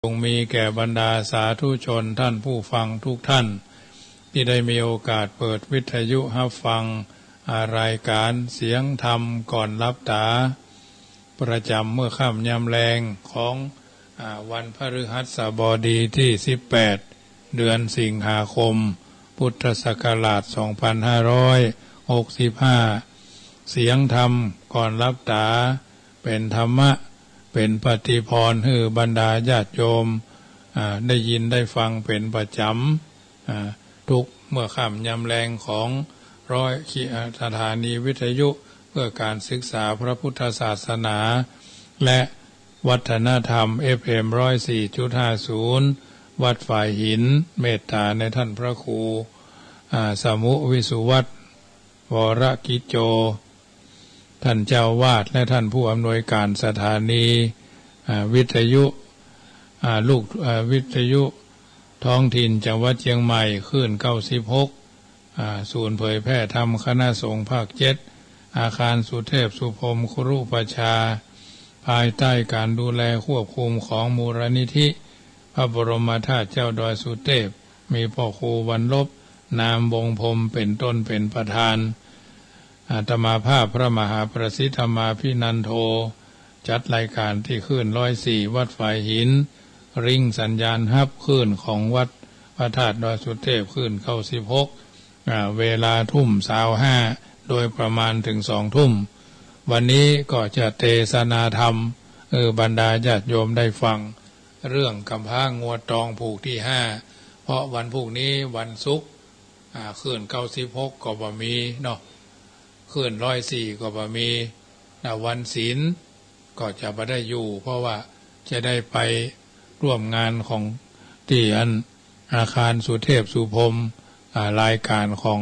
จงมีแก่บรรดาสาธุชนท่านผู้ฟังทุกท่านที่ได้มีโอกาสเปิดวิทยุรับฟังรายการเสียงธรรมก่อนรับตาประจำเมื่อค่ำยามแลงของวันพฤหัสบดีที่18เดือนสิงหาคมพุทธศักราช2565เสียงธรรมก่อนรับตาเป็นธรรมะเป็นปฏิพรให้บรรดาญาติโยมได้ยินได้ฟังเป็นประจำทุกเมื่อค่ำยามแลงของสถานีวิทยุเพื่อการศึกษาพระพุทธศาสนาและวัฒนธรรม FM 104.50 วัดฝ่ายหินเมตตาในท่านพระครูสมุวิสุวัตรวรกิจโจท่านเจ้าวาดและท่านผู้อำนวยการสถานีวิทยุวิทยุท้องถิ่นจังหวัดเชียงใหม่คลื่น96ศูนย์เผยแพร่ธรรมคณะสงฆ์ภาค7อาคารสุเทพสุพรมครุประชาภายใต้การดูแลควบคุมของมูลนิธิพระบรมธาตุเจ้าดอยสุเทพมีพ่อครูวันลบนามวงพรมเป็นต้นเป็นประธานอาตมาภาพพระมหาประสิทธมาภินันโทจัดรายการที่คลื่น104วัดฝ่ายหินริงสัญญาณฮับคลื่นของวัดพระธาตุดอยสุเทพคลื่น96เวลา19:25โดยประมาณถึง20:00 น.วันนี้ก็จะเทศนาธรรมบรรดาญาติโยมได้ฟังเรื่องกำพร้างัวตองผูกที่5เพราะวันพรุ่งนี้วันศุกร์คลื่น96ก็บ่มีเนาะคลื่น104ก็บ่มีวันศีลก็จะบ่ได้อยู่เพราะว่าจะได้ไปร่วมงานของที่อาคารสุเทพสุพรมรายการของ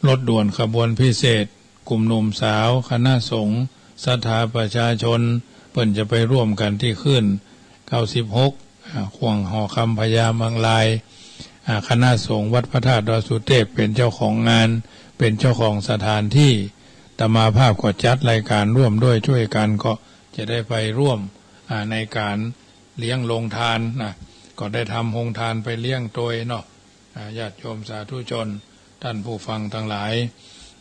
รถด่วนขบวนพิเศษกลุ่มหนุ่มสาวคณะสงฆ์ศรัทธาประชาชนเพิ่นจะไปร่วมกันที่ขึ้น96ข่วงหอคำพญามังลายคณะสงฆ์วัดพระธาตุดอยสุเทพเป็นเจ้าของงานเป็นเจ้าของสถานที่อาตมาภาพก็จัดรายการร่วมด้วยช่วยกันก็จะได้ไปร่วมในการเลี้ยงโรงทานก็ได้ทำโรงทานไปเลี้ยงโดยเนาะญาติโยมสาธุชนท่านผู้ฟังทั้งหลาย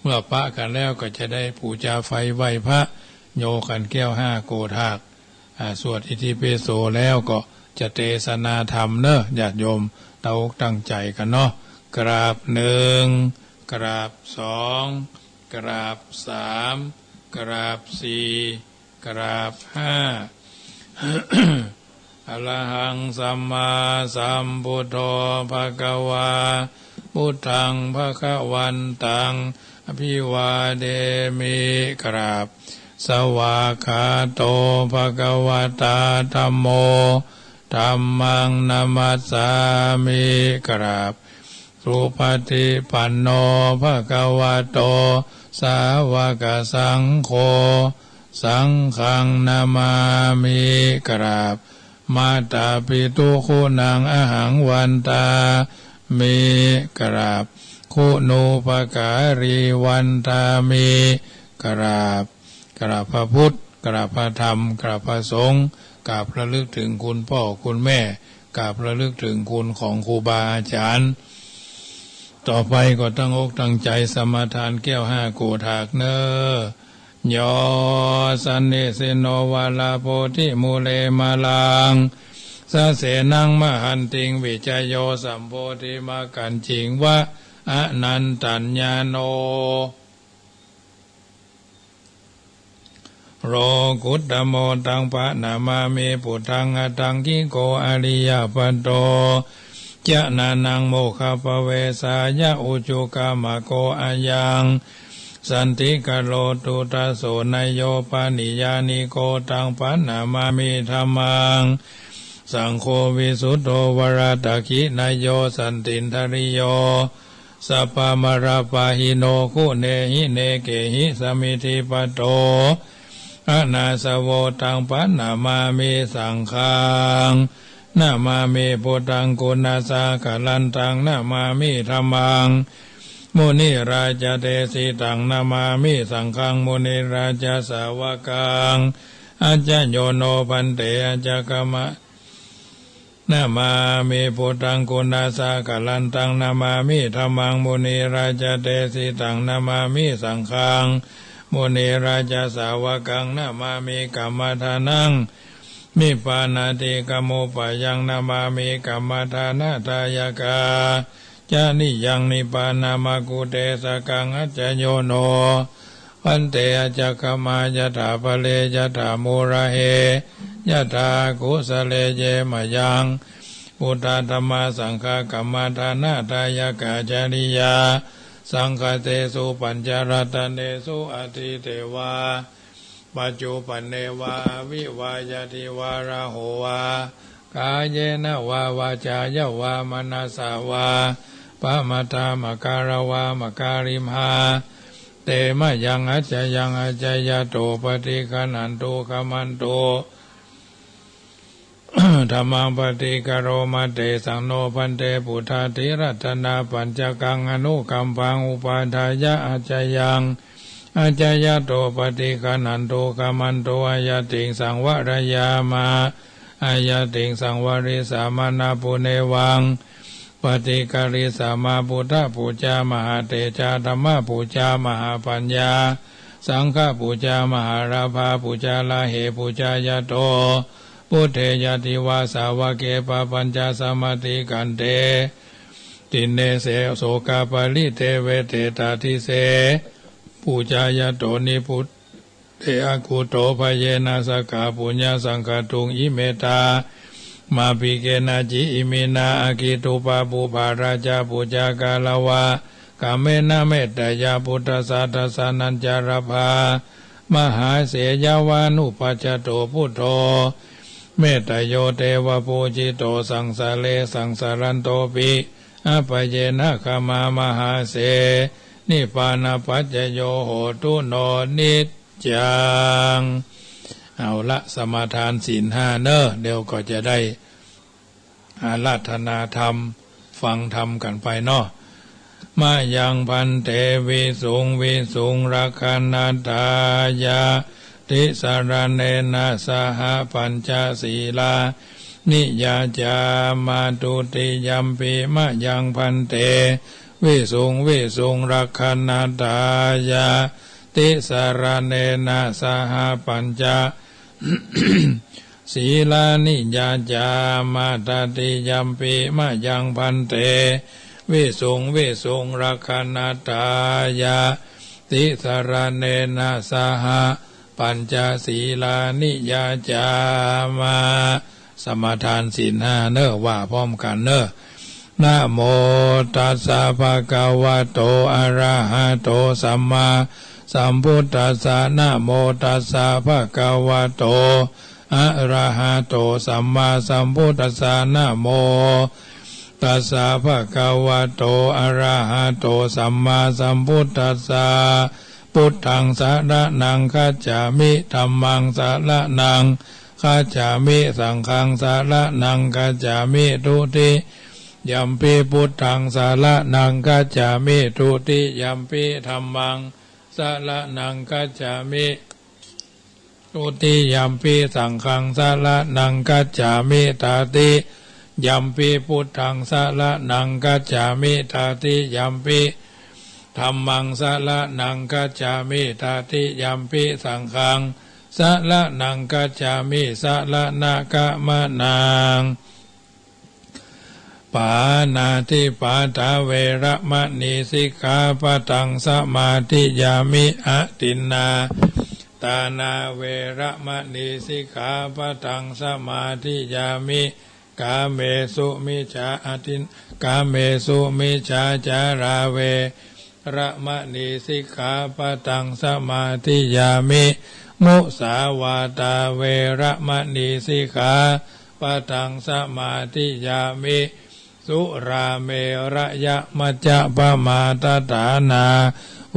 เมื่อปะกันแล้วก็จะได้ปูจาไฟไหว้พระโยกันแก้ว5โกธากสวดอิติปิโสแล้วก็จะเทศนาธรรมเนอะญาติโยมตั้งใจกันเนาะกราบ1กราบ2กราบ3กราบ4กราบ5 อรหังสัมมาสัมพุทโธภควาพุทธังภควันตังอภิวาเดมิกราบสวากขาโตภควตาธัมโมธัมมังนามัสสามิกราบสุปฏิปันโนภควโตสาวกสังโฆสังฆังนามามิกราบมาตาปิตุคุณังอหังวันตามิกราบคุณูปการีวันตามิกราบพระพุทธกราบพระธรรมกราบพระสงฆ์กราบระลึกถึงคุณพ่อคุณแม่กราบระลึกถึงคุณของครูบาอาจารย์ต่อไปก็ตั้งอกตั้งใจสมาทานแก้ว5โกธากเนอยอสันเนเสโนวาลาโพธิมูเลมาลังสะเสนังมหันติงวิจโยสัมโพธิมากันจิงวะอนันตัญญาโนโรกุตตโมตังปะนามาเมปุถังอตังกิโกอริยปัตโตจะนานังโมคาปเวสายะอุจุกามโกอายังสันติกโลตุตโสนโยปานิยานิโกตังปะนามามิธัมมังสังโฆวิสุทโธวรตคินโยสันตินทริโยสัพพมราปะหิโนคุเนหิเนเกหิสมิธิปโตอานาสโวตังปะนามามิสังฆังนามามิพุทธังกุณาสาคลันตังนามามิธัมมังมุนิราชเตสิตังนามามิสังฆังมุนิราชสาวกัง อาจจะโยโนพันเตอาจจะกามะนามามิพุทธังกุณาสากัลันตังนามามิธัมมังมุนีราชเตสิตังนามามิสังฆังมุนีราชสาวกังนามามิกัมมทานังมิปานาติกโมปะยังนามามิกัมมทานาทายกาจานิยังนิปานามากุเตสกังอัจจโยโนพันเตอจักขมายะถาภเลยะถาโมระเหยะถากุสเลเยมยังพุทธธรรมสังฆกัมมทานาทายกาจาริยาสังฆเตสุปัญจรัตเนสุอธิเทวาปัจจุปันเนวาวิวายติวาระโหวากายเยนะวาวาจายะวามนัสสาวาปะมะทามการวามการิมหาเตมะยังอัจจยังอัจจยโตปฏิคันหันโตขมันโตธรรมังปฏิกโรมาเตสังโนพันเตปุถาธิรัตนาปัญจกังอนุกัมปังอุปาทายะอัจจยังอาจายโตปฏิคันหันโตขมันโตอายติงสังวรยามาอายติงสังวริสามานาปุเนวังปฏิกริสามาพุทธปูจามหาเตจาธรรมปูจามหาปัญญาสังฆปูจามหาราภาปูจาลาเหปูจายโตพุทเทยติวาสาวเกปปัญจสมาติกันเตตินเนเสโสกาปลิเตเวเตตาทิเสปูจายโตนิพุทเตอกุโตภเยนะสกาปุญญสังฆตุงอิเมตามาปิเกนะจิอิมินาอากิตุปาปุภาราชาปุจากาลาวากาเมนะเมตตายาพุทธสาธสานัญจารภามหาเสยาวานุปัจจโตพุทโธเมตตโยเทวปูจิโตสังสาเลสังสารันโตปิอปเยนะขมามหาเสนิพพานปัจจโยโหตุโนนิจจังเอาละสมาทานศีลห้าเนอะเดี๋ยวก็จะได้อาราธนาธรรมฟังธรรมกันไปเนาะมายังพันเตวิสุงวิสุงรักขันตายาติสารเนนะสหปัญจศีลานิยาจามาตุติยัมปิมายังพันเตวิสุงวิสุงรักขันตายาติสารเนนะสหปัญจศีลานิยาจามาตติยัมปิมายังพันเตวิสุงวิสุงรักขันตายาติสารเนนะสหปัญจศีลานิยาจามาสมาทานศีลห้าเนอะว่าพร้อมกันเนอะนะโมตัสสะภะคะวะโตอะระหะโตสัมมาสัมพุทธัสสะนะโมตัสสะภะคะวะโตอะระหะโตสัมมาสัมพุทธัสสะนะโมตัสสะภะคะวะโตอะระหะโตสัมมาสัมพุทธัสสะพุทธังสรณังคัจฉามิธัมมังสรณังคัจฉามิสังฆังสรณังคัจฉามิทุติยัมปิพุทธังสรณังคัจฉามิทุติยัมปิธัมมังสรณังคัจฉามิทุติยัมปิสังฆังสรณังคัจฉามิตาติยัมปิพุทธังสรณังคัจฉามิตาติยัมปิธัมมังสรณังคัจฉามิตาติยัมปิสังฆังสรณังคัจฉามิสรณะกะมะนังปานาติปาตาเวระมณีสิกขาปะทังสมาธิยามิอะตินนาตานาเวระมณีสิกขาปะทังสมาธิยามิกาเมสุมิจฉาอตินกาเมสุมิจฉาจาราเวระมณีสิกขาปะทังสมาธิยามิมุสาวาตาเวระมณีสิกขาปะทังสมาธิยามิสุราเมระยะมัจจะปมาตตานา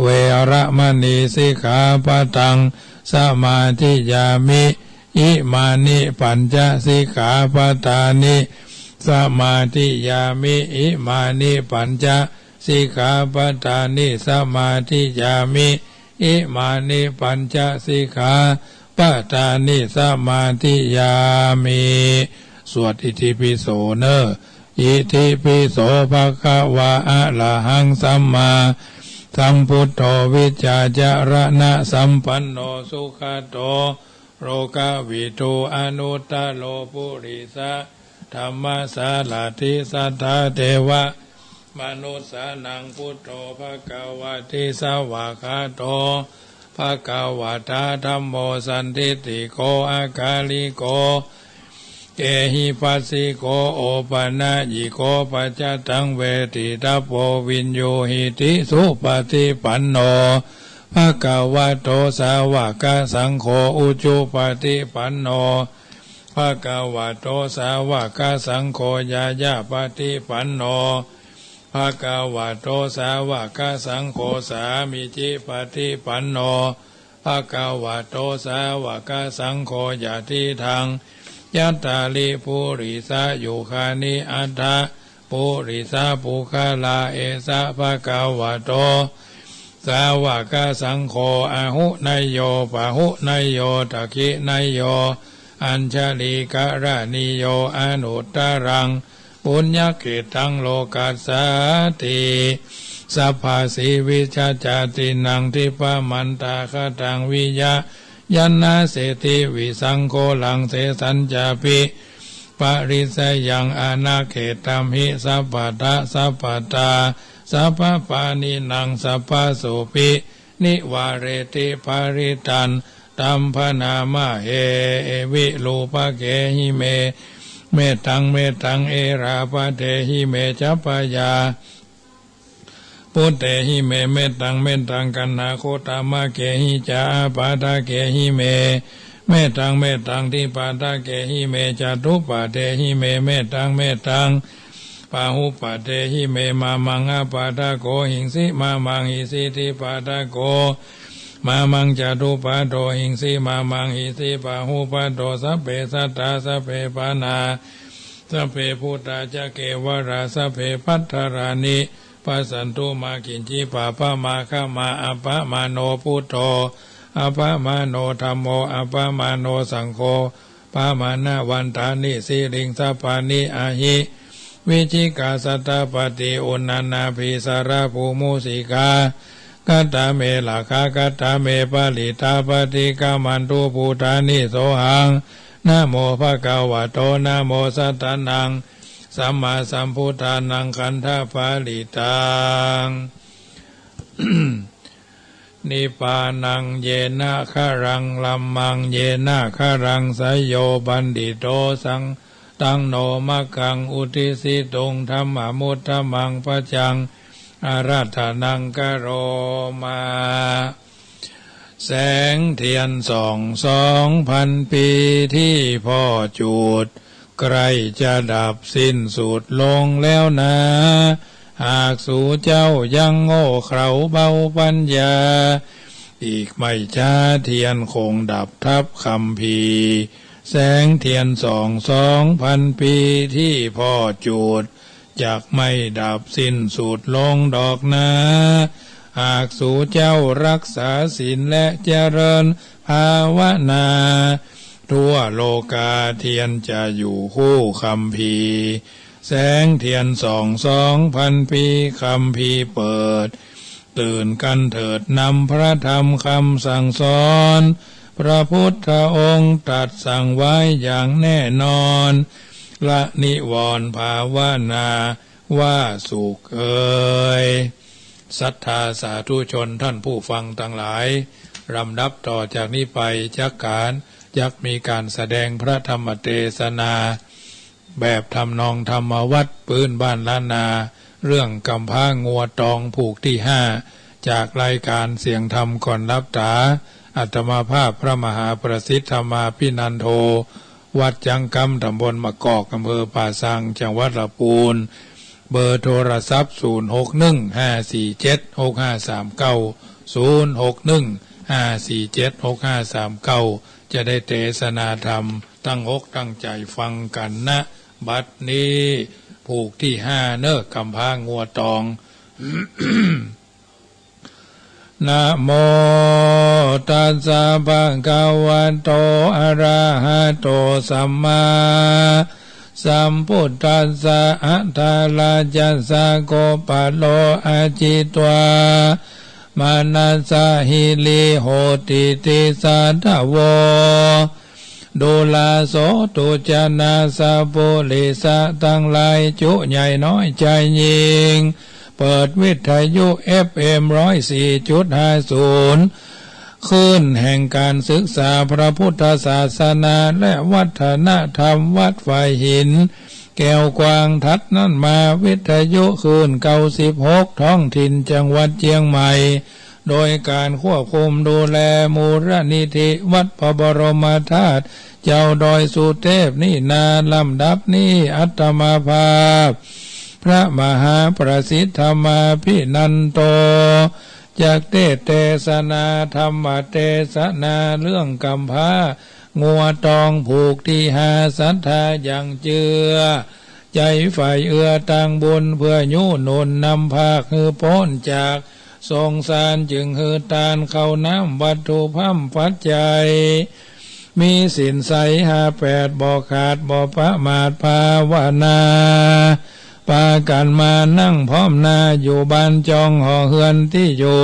เวระมณีสิกขาปะทังสมาธิยามิอิมานิปัญจสิกขาปทานิสมาธิยามิอิมานิปัญจสิกขาปทานิสมาธิยามิอิมานิปัญจสิกขาป ปะตานิสมาธิยามิสวดอิติปิโสเนออิติปิโสภะคะวะอะระหังสัมมาสัมพุทโธวิจาจารณะสัมปันโนสุขโตโรกวิทูอนุตตโลปุริสะธรรมสาลาธิสัทธาเทวะมนุสสานังพุทโธภควติสวากขาโตภควตาธัมโมสันทิติโกอาคาลิโกเอหิปัสสิโกโอปนะยิโกปัจจตังเวทิตาโพวินโยหิติสุปฏิปันโนภควโตสาวกสังโฆอุจุปฏิปันโนภควโตสาวกสังโฆยายาปฏิปันโนภควโตสาวกสังโฆสามิจิปฏิปันโนภควโตสาวกสังโฆยะทิทังยัตตาลิปุริสาโยคานิอัตถะปุริสาปุคลาเอสะภควโตสาวกสังโฆอาหุนายโยปะหุนายโยตะคินายโยอัญชลีกะระนิโยอนุตตรังปุญญเกตังโลกัสสติสัพพะสีวิชาจาตินังทิปมันตาคตังวิยะยันนาเสติวิสังโฆลังเสสัญจาปิปริสยังอนาเขตัมหิสัพพะสัพพตาสัพพปานินังสัพพโสปินิวาเรติภาริตันตัมพนามะเฮวิลูปะเกหิเมเมตังเอราปะเทหิเมจัปปยาพุทเตหิเมเมตังกันนาโคตามะเกหิจาปาตาเกหิเมเมตังทิปาตาเกหิเมจตุปะเทหิเมเมตังปาหุปะเทหิเมมามังอาปาตาโกหิงสิมามังหิสิทิปาตาโกมามังจตุปะโตหิงสิมามังหิสิปาหุปะโตสัพเพสัตตาสัพเพปานาสัพเพพุทธาจะเกวราสัพเพพัทธารานิปัสสันตุมากินจิปะปะมาฆะมาอัปปะมาโนพุทโธอัปปะมาโนธัมโมอัปปะมาโนสังโฆปะมานะวันตานิสิริงสัพพานิอาหิวิจิกาสัตตปฏิอุณนานาภิสารภูมุสิกากัตตาเมลาคากัตตาเมปะลิตาปฏิกามันตุภูตานิโสหังนะโมภะคะวะโตนะโมสัตตานังสัมมาสัมพุทธานังคันธปาลิตัง นิพพานังเยนะคารังลัมมังเยนะคารังไสยโยบันดิโตสังตังโนมะกังอุทิสิตุงธัมมมุตตมังปะจังอาราธนังกโรมาแสงเทียน2,000 ปีที่พ่อจุดใกล้จะดับสิ้นสุดลงแล้วนะหากสู่เจ้ายังโง่เขลาเบาปัญญาอีกไม่ช้าเทียนคงดับทับคำพีแสงเทียน2,000 ปีที่พ่อจุดจากไม่ดับสิ้นสุดลงดอกนะหากสู่เจ้ารักษาศีลและเจริญภาวนาทั่วโลกาเทียนจะอยู่คู่คำพีแสงเทียน2,000 ปีคำพีเปิดตื่นกันเถิดนำพระธรรมคำสั่งสอนพระพุทธองค์ตรัสสั่งไว้อย่างแน่นอนละนิวรณ์ภาวนาว่าสุขเอ่ยศรัทธาสาธุชนท่านผู้ฟังทั้งหลายรำดับต่อจากนี้ไปจักมีการแสดงพระธรรมเทศนาแบบทำนองธรรมวัดปืนบ้านล้านนาเรื่องกำพร้างัวตองผูกที่5จากรายการเสียงธรรมก่อนรับตาอัตมาภาพพระมหาประสิทธธรรมาภินันโทวัดจังกำตำบลมะกอกอำเภอป่าซังจังหวัดลำพูนเบอร์โทรศัพท์0615476539 0615476539จะได้เทศนาธรรมตั้งอกตั้งใจฟังกันนะบัดนี้ผูกที่5เนอะกำพร้างัวตอง นะโมตัสสะภะคะวะโตอะระหะโตสัมมาสัมพุทธัสสะอะทาลาจัสสะโกปะโลอะจิตวามานัสสะหิลิโหติติสัทธโวดูลาโสตุจนาสะปุริสะตั้งหลายจุใหญ่น้อยใจยิงเปิดวิทยุ FM 104.50 ขึ้นแห่งการศึกษาพระพุทธศาสนาและวัฒนธรรมวัดไฟหินแก้วกวางทัดนั่นมาวิทยุคืน96ท้องถิ่นจังหวัดเชียงใหม่โดยการควบคุมดูแลมูลนิธิวัดพระบรมธาตุเจ้าดอยสุเทพนี่นาลำดับนี้อัตมาภาพพระมหาประสิทธมาภินันโตจากเทศนาธรรมเทศนาเรื่องกำพร้างัวตองผูกที่หาศรัทธาอย่างเจือใจฝ่ายเอื้อต่างบุญเพื่อยุหนุนนำภาคคือพ้นจากทรงสารจึงคือตานเข้าน้ำวัตถุพัมปัจจัยมีสินใส58บ่ขาดบ่ประมาทภาวนาปากันมานั่งพร้อมหน้าอยู่บ้านจองห่อเฮือนที่อยู่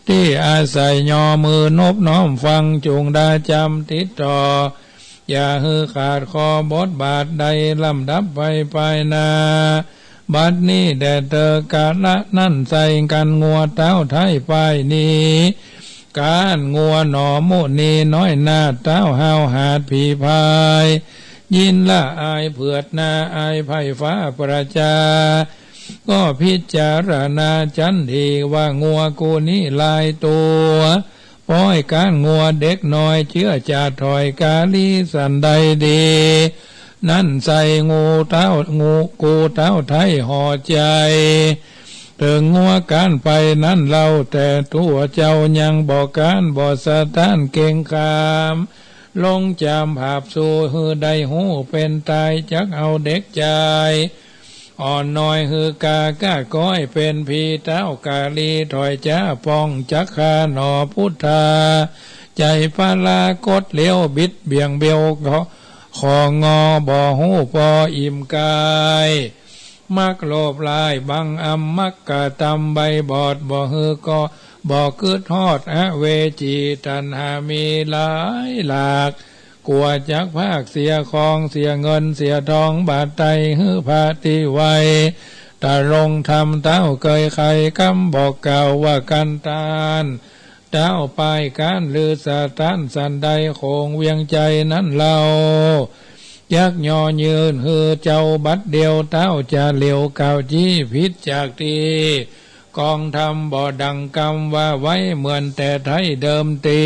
ที่อาศัยยอมือนบน้อมฟังจุงดาจำติดต่ออย่าฮือขาดคอบทบาทใดลำดับไปนาบัดนี้แด่เธอกาละนั่นใส่กันงัวเต้าไทยไปนี้การงัวหนอมุนีน้อยหน้าเต้าหาวหาดผีพายยินละอายเผือดนาอายไผ่ฟ้าประจาก็พิจารณาจันทีว่างัวกูนี้ลายตัวป้อยการงัวเด็กน้อยเชื่อจ่าถอยกาลีสันใดดีนั่นใส่งูเต้ากูเต้าไทยห่อใจถึงงัวการไปนั้นเราแต่ตัวเจ้ายังบอกการบอกสถานเก่งคามลงจำภาพสู่ฮือใดหูเป็นตายจักเอาเด็กใจอ่อนน้อยฮือกาก้าก้อยเป็นพีเต้ากาลีถอยจ้าปองจักขาหนอพุทธาใจปาลากดเลี้ยวบิดเบี่ยงเบลของอบ่หูปออิ่มกายมักโลภลายบังอำมักกะตำใบบอดบ่ฮือก็บ่คืดฮอดเวจีตันหามีหลายหลากกลัวจักภาคเสียของเสียเงินเสียทองบาดไตฮือพาติไวตารงทำเต้าเคยใครกำบอกเก่าว่ากันตานเต้าไปการลือสะตันสันใดโคงเวียงใจนั้นเรายักยอยืนฮือเจ้าบัดเดียวเต้าจะเหลียวเก่าจี้พิษจากทีกองทำบ่ดังกำว่าไว้เหมือนแต่ไทยเดิมตี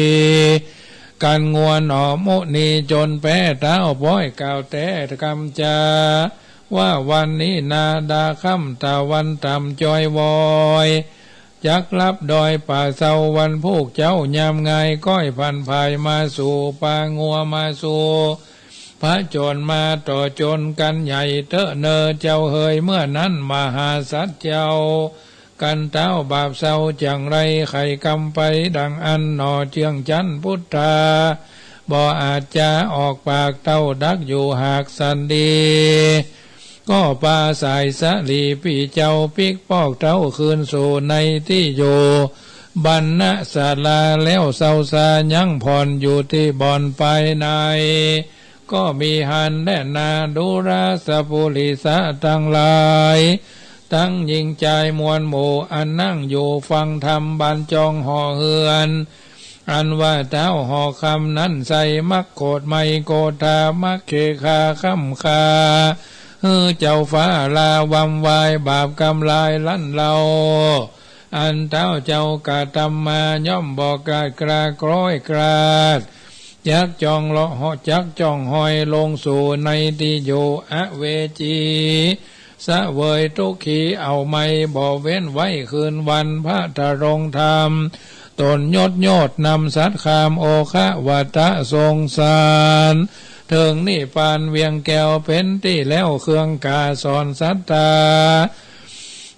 การงวนหนอโมนีจนแพ้เต้าป้อยเก่าแต่กำจาว่าวันนี้นาดาค่ำตะวันต่ำจอยวอยจักลับดอยป่าเศร้าวันพวกเจ้ายามไงก้อยพันภายมาสู่ป่างัวมาสู่พระโจรมาต่อโจรกันใหญ่เตอะเนอเจ้าเฮยเมื่อนั้นมหาสัตว์เจ้ากันเต้าบาปเศร้าจังไรไข่กำไปดังอันหนอเจียงจันพุทธาบ่อาจจะออกปากเต้าดักอยู่หากสันดีก็ปาสายสะลีพี่เจ้าปิกปอกเต้าคืนสู่ในที่อยู่บรรณศาลาแล้วเศร้าซายังผ่อนอยู่ที่บ่อนไปในก็มีหันและนาดูราสปุริสะทั้งหลายตั้งยิงใจมวลหมู่อันนั่งอยู่ฟังธรรมบรรจงห่อเฮือนอันว่าเต้าห่อคำนั้นใส่มักโกดไมโกธามักเคคาค่ำคาเจ้าฟ้าลาวำวายบาปกำลายลั่นเราอันเต้าเจ้ากะทำมาย่อมบอกกาดกรากร้อยกราดจักจองเลาะจักจองหอยลงสู่ในที่อยู่เวจีสะเวยทุกขีเอาไม่บ่เว้นไว้คืนวันพระธรงธรรมตนยศนำสัตคามโอคะวัตะทรงสารเถิงนี่ปานเวียงแก้วเป็นที่แล้วเครื่องกาสอนสัตตา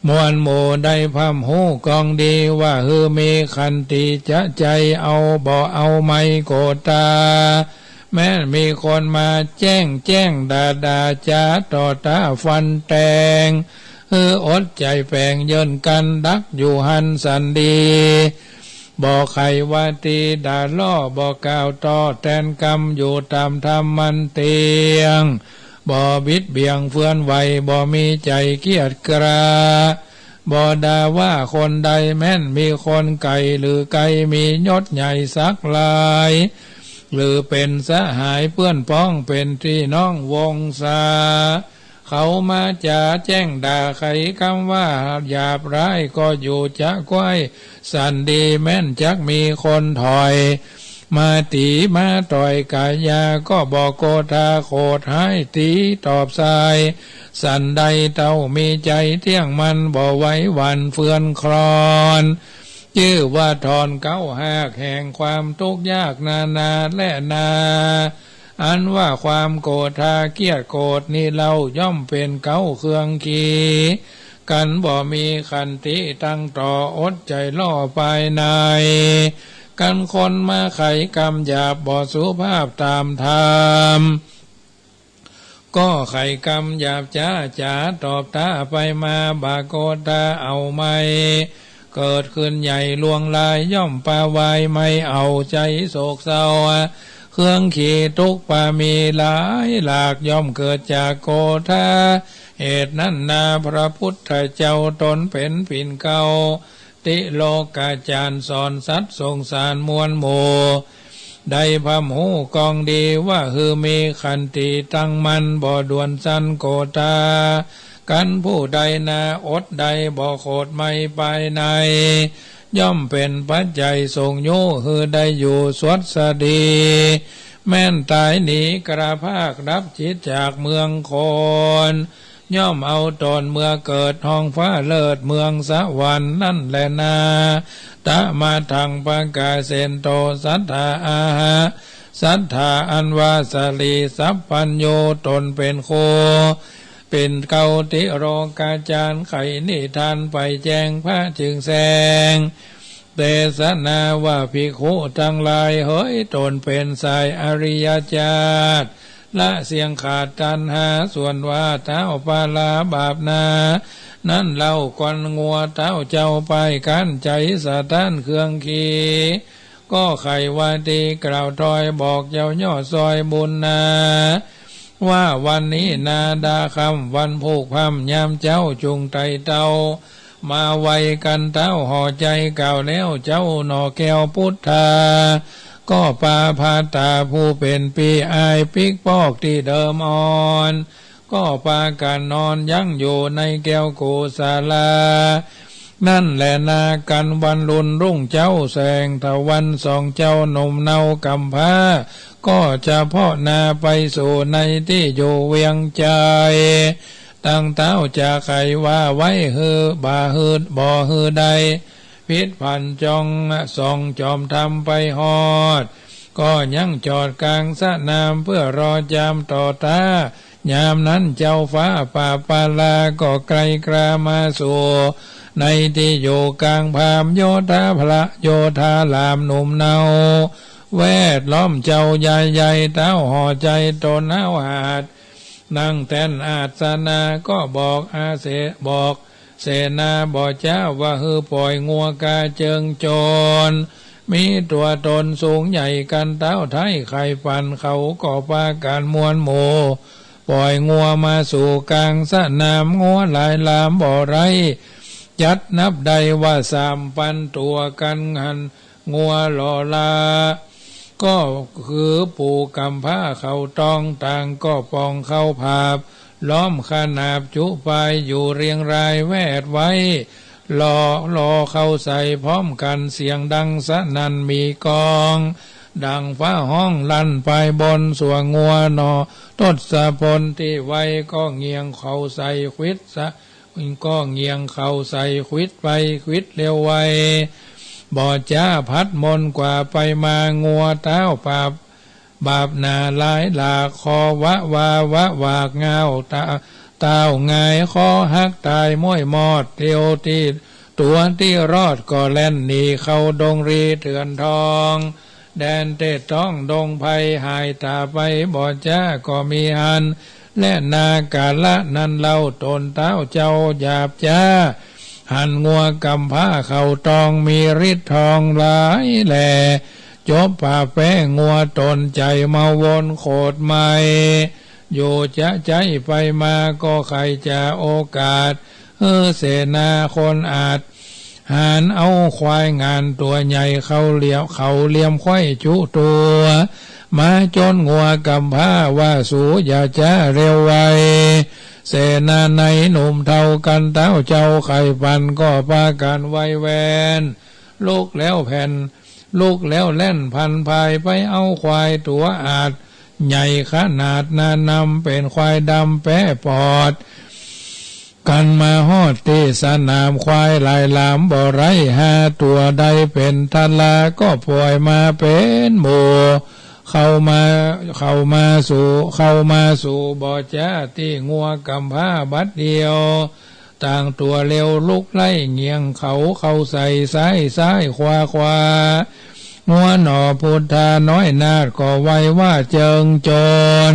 มวลหมู่ได้พำหูกองดีว่ามีขันติจะใจเอาบ่เอาไม่โกตาแม้มีคนมาแจ้งด่าจ้าต่อตาฟันแตงอดใจแปลงเยินกันดักอยู่หันสันดีบ่ใครว่าตีด่าล่อบ่กล่าวต่อแทนกรรมอยู่ตามธรรมมันเตียงบ่บิดเบี่ยงเฟื่อนไหวบ่มีใจเกียจกราบ่ด่าว่าคนใดแม้นมีคนไก่หรือไก่มียศใหญ่สักลายหรือเป็นสหายเพื่อนพ้องเป็นพี่น้องวงศาเขามาจะแจ้งด่าใครคำว่าหยาบร้ายก็อยู่จะก้อยสันดีแม้นจักมีคนถอยมาตีมาต่อยกายาก็บอกโกธาโคดให้ตีตอบสายสันใดเต้ามีใจเที่ยงมันบ่ไว้วันเฟื่อนคลอนชื่อว่าทอนเก้าหากแห่งความทุกข์ยากนาและนาอันว่าความโกรธาเกียจโกรธนี่เราย่อมเป็นเก้าเครื่องขีกันบ่มีขันติตั้งต่ออดใจล่อภายในกันคนมาไขกรรมหยาบบ่สุภาพตามธรรมก็ไขกรรมหยาบจ้าตอบตาไปมาบาโกตาเอาไม่เกิดขึ้นใหญ่ลวงลายย่อมปาวายไม่เอาใจโศกเศร้าเครื่องขี่ทุกปามีหลายหลากย่อมเกิดจากโกธาเหตุนั้นนาพระพุทธเจ้าตนเป็นปิ่นเก่าติโลกาจารย์สอนสัตว์สงสารมวลหมู่ได้พำหูกองดีว่ามีขันติตั้งมันบ่ด่วนสันโกตากันผู้ใดนาอดใดบ่โคดไม่ไปในย่อมเป็นปัจจัยทรงโยได้อยู่สวดสดีแม่นตายหนีกระภาครับจิตจากเมืองโคนย่อมเอาตนเมื่อเกิดห้องฟ้าเลิศเมืองสวรรค์นั่นแหละนาตะมาทางปากาเสนโตสัทธาอาหะสัทธาอันวาสลีสัพพัญโยตนเป็นโคเป็นเกาติโรกาจารย์ไขนิทานไปแจ้งพระจึงแสงเตสนาว่าภิกขุทั้งหลายเฮ้ยตนเป็นสายอริยจาตละเสียงขาดตัณหาส่วนว่าเท้าปาลาบาปนานั่นเล่าก่อนงัวเท้าเจ้าไปกันใจสะท้านเครื่องขีก็ไขว่าดีกล่าวถอยบอกเจ้าย่อซอยบุญนาว่าวันนี้นาดาคำวันผูกพัมยามเจ้าจุงไตเตามาไวกันเต้าห่อใจเก่าแล้วเจ้าหนอแก้วพุทธาก็ปาพาตาผู้เป็นปีอายปิกปอกที่เดิมอ่อนก็ปากันนอนยั่งอยู่ในแก้วโกศาลานั่นแหละนากันวันลุนรุ่งเจ้าแสงตะวันส่องเจ้าหนุ่มเนากำพร้าก็จะพ่อนาไปสู่ในที่อยู่เวียงใจตั้งเต้าจะไขว่าไว้บ่าบ่ใดพิษพันจองส่องจอมทำไปฮอดก็ยังจอดกลางสนามเพื่อรอจามต่อตายามนั้นเจ้าฟ้าป่าปาลาก็ไกลกรามาสู่ในที่อยู่กลางพามโยธาพระโยธาลามหนุ่มเนาแวดล้อมเจ้าใหญ่เต้าห่อใจตนเนาหาดนั่งแทนอาสนาก็บอกเสนาบ่เจ้าว่าปล่อยงัวกาเจิงโจรมีตัวตนสูงใหญ่กันเต้าไทยไข่ฟันเขาก็ปาการมวลโมปล่อยงัวมาสู่กลางสนามงัวหลายลามบ่อไรจัดนับได้ว่า3,000 ตัวกันหันงัวหล่อลาก็คือปูกำผ้าเขาตองต่างก็ปองเข้าภาพล้อมขนาบจุไปอยู่เรียงรายแวดไว้รอเข้าใส่พร้อมกันเสียงดังสนั่นมีกองดังฟ้าห้องลั่นไปบนสวงงัวนอทศพลที่ไว้ก็เงียงเข้าใส่ควิดก็เงียงเข้าใส่ควิดไปควิดเร็วไวบ่จ้าพัดมนกว่าไปมางัวเต้าบาปนาหลายหลากคอวะวากเงา เต้าไงคอหักตายม้อยมอดเตียวที่ตัวที่รอดก็แล่นหนีเข้าดงรีเถื่อนทองแดนเตะต้องดงไผ่หายตาไปบ่จ้าก็มีหันและนากาละนันเล่าตนเต้าเจ้าหยาบจ้าหันงัวกำผ้าเข่าตองมีฤทธิ์ทองหลายแหล่จบป่าแป้งงัวตนใจมาวนโคดใหม่อยู่จะใจไปมาก็ใครจะโอกาสเสนาคนอาจหานเอาควายงานตัวใหญ่เขาเลี้ยมควายจุตัวมาจนงัวกำผ้าว่าสูอย่าจะเร็วไวเสนาในหนุ่มเท่ากันเต้าเจ้าไข่ปันก็พากันไวแวนลูกแล้วแผ่นลูกแล้วเล่นพันพายไปเอาควายตัวอาจใหญ่ขนาดนานำเป็นควายดำแปะปอดกันมาฮอดที่สนามควายลายลามบ่ไร5 ตัวใดเป็นทันลาก็ปล่อยมาเป็นหมู่เข้ามาสู่บ่อจ้าที่งัวกำผ้าบัดเดียวต่างตัวเร็วลุกไล่เงียงเขาใส่ซ้ายขวางัวหน่อพุทธาน้อยนาดก็ไว้ว่าเจิงโจร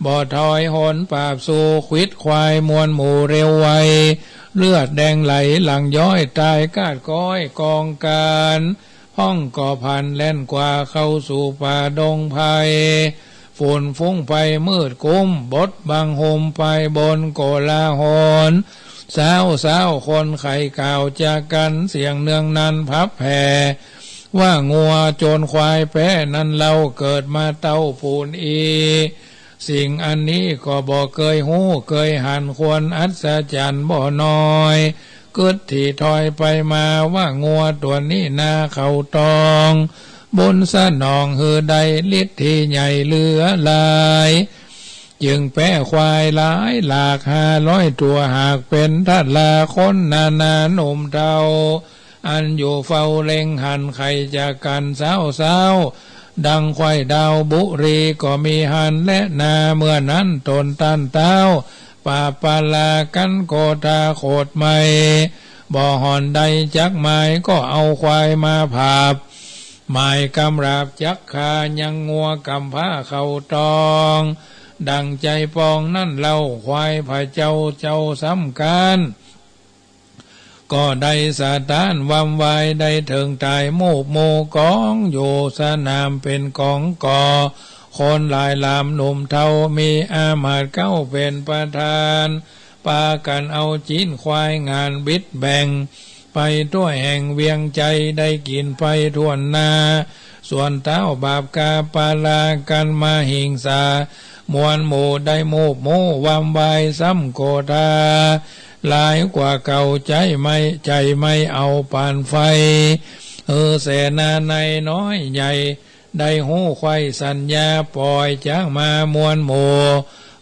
บ่อถอยหนปราบสู่ควิดควายมวลหมู่เร็วไวเลือดแดงไหลหลังย้อยตายกาดก้อยกองการห้องก่อพันแล่นกว่าเข้าสู่ป่าดงไผ่ฝุ่นฟุ้งไปมืดกุ้มบดบังห่มไปบนโกลาหลสาวคนไข่เก่าจากกันเสียงเนืองนันพับแผ่ว่างัวโจรควายแพ้นั้นเราเกิดมาเต้าปูนสิ่งอันนี้ก็บ่เคยหูเคยหันควรอัศจรรย์บ่น้อยกึดที่ถอยไปมาว่างัวตัวนี้นาเขาตองบนสนองหือใดฤทธิ์ที่ใหญ่เหลือหลายจึงแปะควายหลายหลาก500 ตัวหากเป็นทัดลาคนนาหนุ่มเทาอันอยู่เฝ้าเล็งหันไข่จากกันเศร้าดังควายดาวบุรีก็มีหันและนาเมื่อนั้นตนตันเต้าป่าปาลากันโกตาโคดไม่บ่อหอนใดจักไม้ก็เอาควายมาผาบไม้กำราบจักขายังงัวกำผ้าเขาตองดังใจปองนั่นเล่าควายพระเจ้าสำคัญก็ได้สาตานวำวายได้ถึงตายโมกองอยู่สนามเป็นกองก่อคนหลายลามหนุ่มเทามีอามาตย์9เป็นประธานปากันเอาจีนควายงานบิดแบ่งไปด้วยแห่งเวียงใจได้กินไปทั่วหน้าส่วนเต้าบาปกาปาลากันมาหิงสามวลหมู่ได้โมวำวายซ้ำโกธาหลายกว่าเก่าใจไม่เอาปานไฟเสนาในน้อยใหญ่ได้หูควายสัญญาปล่อยจ้างมามวลหมู่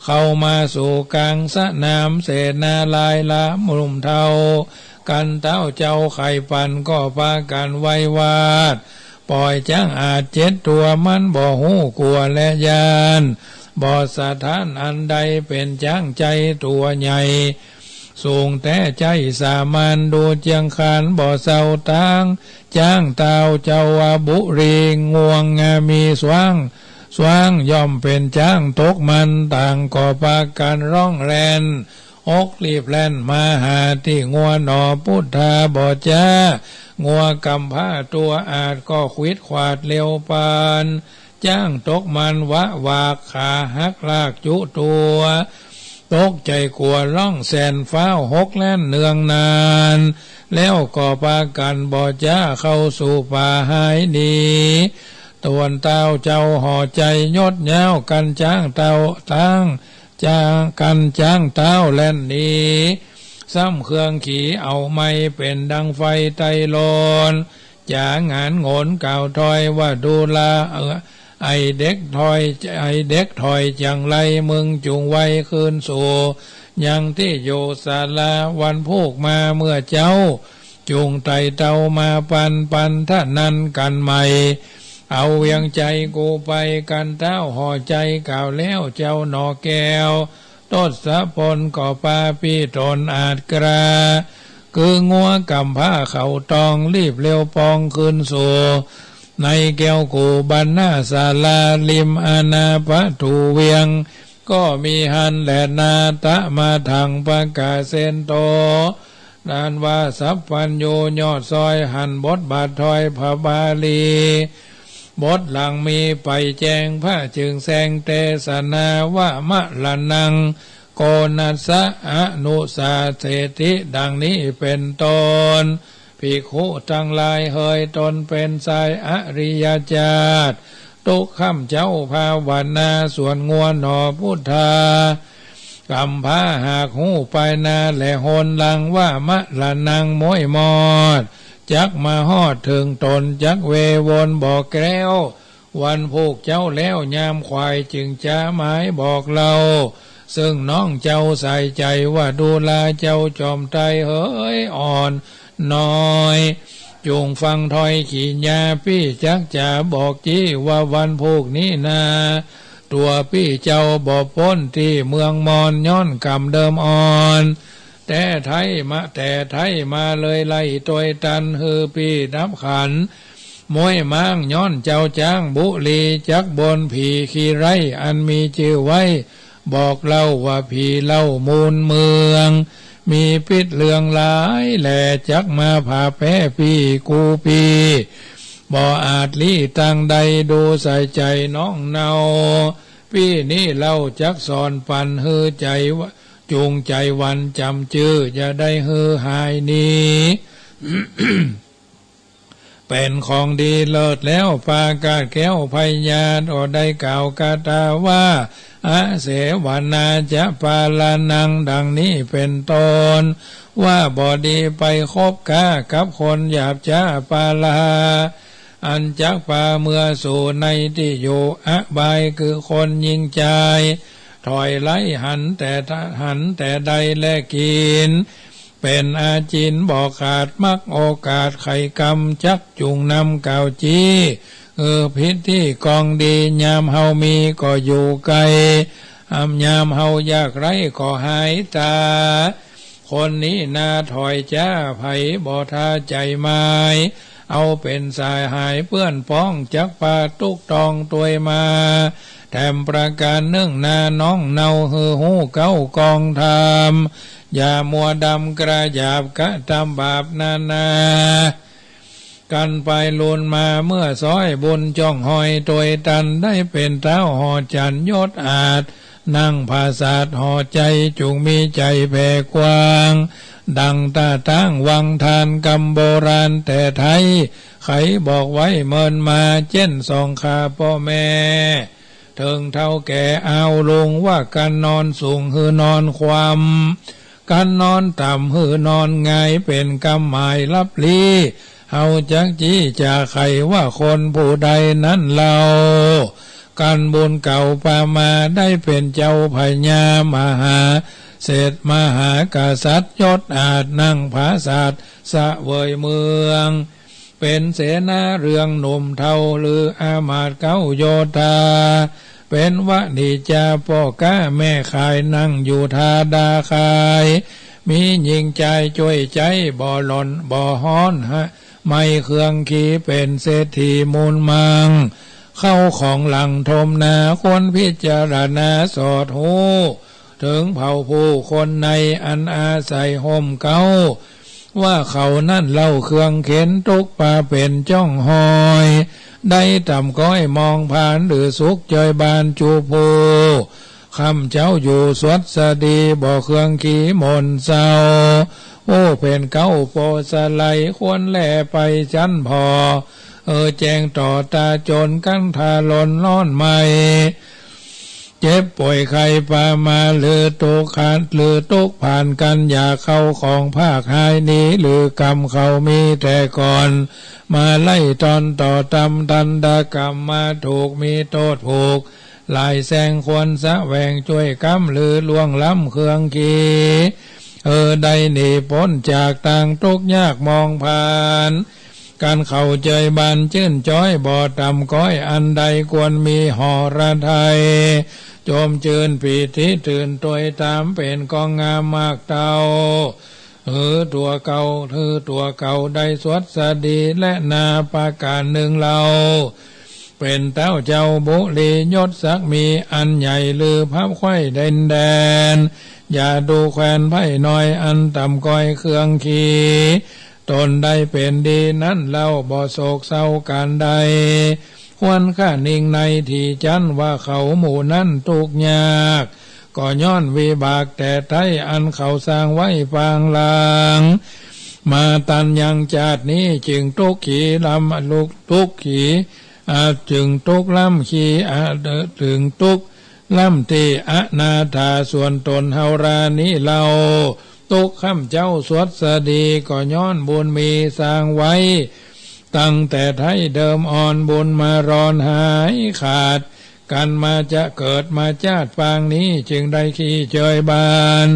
เข้ามาสู่กลางสนามเสนาลายละมุมเทากันเต้าเจ้าไข่ปันก็พากันไว้วาดปล่อยจ้างอาจ7 ตัวมันบ่หูกลัวและยานบ่สะท้านอันใดเป็นจ้างใจตัวใหญ่สูงแต่ใจสามัญดูเจียงคานบ่เศร้าตังจ้างเต้าเจ้าบุรีงวงมีสว่างย่อมเป็นจ้างตกมันต่างก็ปากันร้องแรนอกรีบแล่นมาหาที่งัวหนอพุทธาบ่จ้างัวกำผ้าตัวอาจก็ควิดขวาดเร็วปานจ้างตกมันวากขาหักลากจุตัวตกใจกลัวร้องแสนฟ้า6 แล่นเนืองนานแล้วก็ปากันบ่จ้าเข้าสู่ป่าหายดีตวนเต้าเจ้าห่อใจยดยาวกันจ้างเต้าตั้งจ้างเต้าแล่นนี้ซ้ำเครื่องขี่เอาไม่เป็นดังไฟไตโลนจ่างานโงนก่าวถอยว่าดูลาไอเด็กถอยจังไรมึงจุงไว้คืนสู่ยังที่โยศาลาวันพูกมาเมื่อเจ้าจุงไตเต้ามาปันท่านั้นกันใหม่เอาเวียงใจกูไปกันเต้าห่อใจก่าวแล้วเจ้าหนอแก้ว ทศพลก็ปาปีตนอาจกราคืองัวกำผ้าเขาตองรีบเร็วปองคืนสู่ในแก้วกูบันหน้าศาลาริมอาณาปถูเวียงก็มีหันแหลนาตะมาทางประกาเซนโตดานว่าสัพพัญโยยอดซอยหันบทบาทถอยพระบาลีบทหลังมีไปแจงพระจึงแสงเตสนาว่ามะละนังโกนัสสะอนุสาเสติดังนี้เป็นต้นภิกขุทั้งหลายเฮยตนเป็นสายอริยญาติตุกข้ามเจ้าภาวนาส่วนงัวหนอพุทธากำพาหากหูไปนาและโหนลังว่ามะละนังม้อยมอดจักมาฮอดถึงตนจักเววนบอกแก้ววันผูกเจ้าแล้วยามควายจึงจะหมายบอกเราซึ่งน้องเจ้าใส่ใจว่าดูแลเจ้าจอมใจเฮ้ยอ่อนน้อยจงฟังถอยขี่ยาพี่จักจะบอกจี้ว่าวันผูกนี้นาตัวพี่เจ้าบ่พ้นที่เมืองมอนย้อนกำเดิมอ่อนแต่ไทยมาเลยไล่ตัวตันฮือพี่นับขันมวยม้างย้อนเจ้าจ้างบุรีจักบนผีขี้ไรอันมีชื่อไว้บอกเล่าว่าผีเล่ามูลเมืองมีพิษเลืองหลายแหล่จักมาผ่าแพ้พี่กูปีบ่อาจลี่ตั้งใดดูใส่ใจน้องเนาพี่นี่เล่าจักสอนปันฮือใจว่าจูงใจวันจำชื่อจะได้ฮือหายนี้ เป็นของดีเลิศแล้วปากาศแก้วพยานอดได้กล่าวกาตาว่าอาเสวนาจะปาลานังดังนี้เป็นต้นว่าบอดีไปคบค้ากับคนหยาบจ้าปาลาอันจักปาเมื่อสู่ในที่อยู่อบายคือคนยิงใจถอยไล่หันแต่ใดและกินเป็นอาจินบอกขาดมักโอกาสไขกรรมจักจุงนำเก่าจีพิษที่กองดียามเฮามีก็อยู่ไกลยามเฮายากไรก็หายตาคนนี้นาถอยจ้าไผบ่ท่าใจไม้เอาเป็นสายหายเปื้อนป้องจักปาตุกตองตัวมาแถมประการเนื่องนาน้องเนาฮือหูเก้ากองทำอย่ามัวดำกระหยาบกะทำบาปนากันไปลุนมาเมื่อซ้อยบุญจ้องหอยตัวตันได้เป็นเท้าหอจันยศอาจนั่งภาษาหอใจจุงมีใจแผ่กว้างดังตาตั้งวังทานกำโบราณแต่ไทยไขบอกไว้เมินมาเช่นสองขาพ่อแม่ถึงเท่าแก่เอาลงว่าการนอนสูงคือนอนความการนอนต่ำคือนอนไงเป็นกำหมายลับลีเฮาจักจี้จะไขว่าคนผู้ใดนั้นเราการบุญเก่าปามาได้เป็นเจ้าพญามหาเศรษฐมหากษัตริย์ยศอาจนั่งผาศาสตร์สะเวยเมืองเป็นเสนาเรืองหนุ่มเทาหรืออามาตย์เก้าโยธาเป็นวะนิจาพ่อก้าแม่ขายนั่งอยู่ทาดาขายมีหญิงใจช่วยใจบ่หล่นบ่ฮ้อนไม่เครื่องขี่เป็นเศรษฐีมูลมังเข้าของหลังทมนาคนพิจารณาสอดหูถึงเผ่าผู้คนในอันอาศัยห่มเก้าว่าเขานั่นเล่าเครื่องเข็นทุกป่าเป็นจ้องหอยได้ต่ำก้อยมองผ่านหรือสุกเจยบานจูพูคำเจ้าอยู่สวดสดีบ่เครื่องขี่มนเศร้าโอ้เป็นเก้าโปสไลควรแล่ไปจันพอแจงต่อตาจนกันทาลนร้อนไม่เจ็บป่วยใครปามาหรือตกขาดหรือตกผ่านกันอย่าเข้าของภาคหายนี้หรือกรรมเขามีแต่ก่อนมาไล่ตอนต่อตำตันดากรรมมาถูกมีโทษผูกลายแสงควรสะแวงช่วยกำหรือล่วงล้ำเครื่องขีได้หนีพ้นจากต่างทุกยากมองผ่านการเข้าใจบันชื่นจ้อยบ่อต่ำก้อยอันใดควรมีหอระไทย โจมจืนปีติตื่นตัวตามเป็นกองงามมากเต่าตัวเก่าตัวเก่าได้สวดสดีและนาปาการหนึ่งเราเป็นเต้าเจ้าบุรียศศักมีอันใหญ่ลือพับไข่เด่นแดนอย่าดูแควนไพ่น้อยอันต่ำก้อยเครื่องขีตนได้เป็นดีนั้นเล่าบ่โศกเศร้าการใดควรข้านิ่งในที่จันว่าเขาหมู่นั้นทุกข์ยากก็ย้อนวิบากแต่ไทยอันเขาสร้างไว้ปางลางมาตันยังจาดนี้จึงทุกขีลำลุกทุกขีจึงทุกล้ำขีถึงทุกล้ำตีอนาถาส่วนตนเฮารานี้เราทุกข้ามเจ้าสวดสดีก็ย้อนบุญมีสร้างไว้ตั้งแต่ไทยเดิมอ่อนบุญมารอนหายขาดกันมาจะเกิดมาจาดปางนี้จึงได้ขี้เจยบาน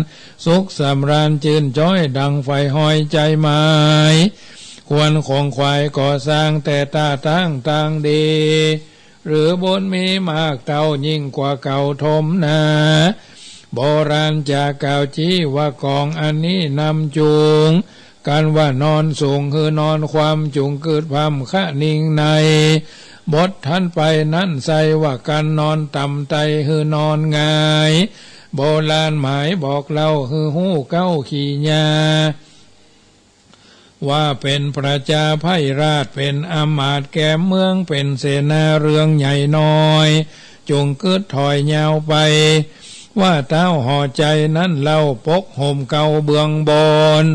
สุขสำราญจืนจ้อยดังไฟหอยใจหมายควรคงควายก่อสร้างแต่ตาตั้งต่างดีหรือบุญมีมากเต่ายิ่งกว่าเก่าทมนาโบราณจากกล่าวชี้ว่ากองอันนี้นำจูงกันว่านอนสูงคือนอนความจุงเกิดความขะนิ่งในบทท่านไปนั้นใส่ว่าการนอนต่ำไตคือนอนง่ายโบราณหมายบอกเราคือหู้เก้าขี่ยาว่าเป็นประชาไพราชเป็นอมาตย์แก่เมืองเป็นเสนาเรืองใหญ่น้อยจงเกิดถอยยาวไปว่าเต้าห่อใจนั้นเล่าปกห่มเก่าเบืองบน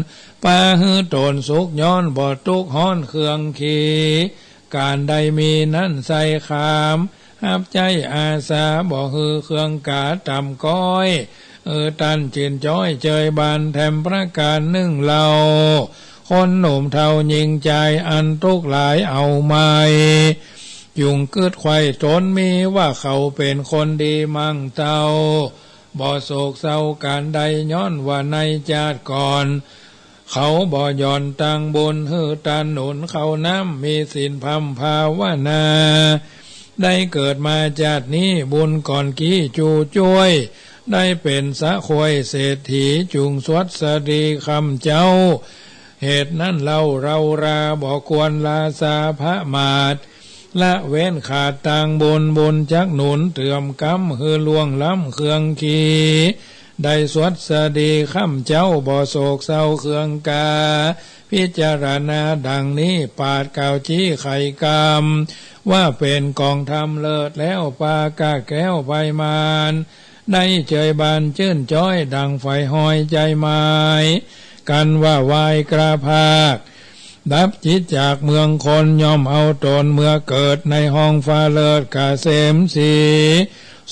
ป้าฮือตนสุกย้อนบ่ตุกฮ้อนเครื่องขีการใดมีนั้นใส่ขามหับใจอาสาบ่ฮือเครื่องกาต่ำก้อยตันจืนจ้อยเจยบานแถมประการหนึ่งเล่าคนหนุ่มเท่ายิงใจอันทุกหลายเอาไม่ยุงกึดไข่ตนมีว่าเขาเป็นคนดีมั่งเต้าบ่โศกเศร้าการใดย้อนว่าในจาดก่อนเขาบ่ย่อนตังบุญฮือตันหนุนเขาน้ำมีศีลพัมภาวนาได้เกิดมาจากนี้บุญก่อนกี้จูช่วยได้เป็นสะควยเศรษฐีจุงสวัสดีคำเจ้าเหตุนั้นเราราบ่ควรลาสาพระมาตละเว้นขาดต่างบุญจักหนุนเตือมกำฮือล่วงล้ำเครื่องขีได้สวัสดีคำเจ้าบ่โศกเศร้าเครื่องกาพิจารณาดังนี้ปาดเก่าจี้ไข่กรรมว่าเป็นกองทำเลิศแล้วปากาแก้วใบมานได้เจยบานชื่นจ้อยดังไฟหอยใจไม้กันว่าวายกระพากดับจิตจากเมืองคนยอมเอาตนเมื่อเกิดในห้องฟ้าเลิศกาเสมสี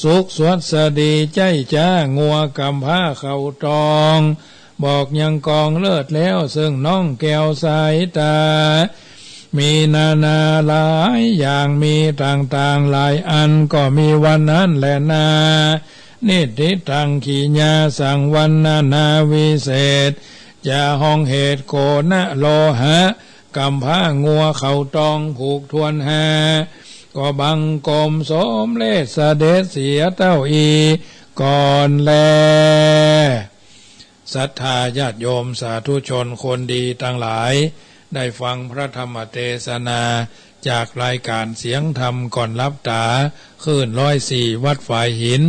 สุขสวัสดีใจจ้างัวกำผ้าเข่าตองบอกยังกองเลิศแล้วซึ่งน้องแก้วสายตามีนาหลายอย่างมีต่างหลายอันก็มีวันนั้นแหละนานิติตังขีญาสังวันนาวิเศษจะห้องเหตุโกนะโลหะกำผ้างัวเข่าตองผูกทวนหาก็บังกรมสมเลศเสด็จเสียเต้าอีก่อนแลศรัทธาญาติโยมสาธุชนคนดีทั้งหลายได้ฟังพระธรรมเทศนาจากรายการเสียงธรรมก่อนรับตาคลื่น104วัดฝ่ายหิน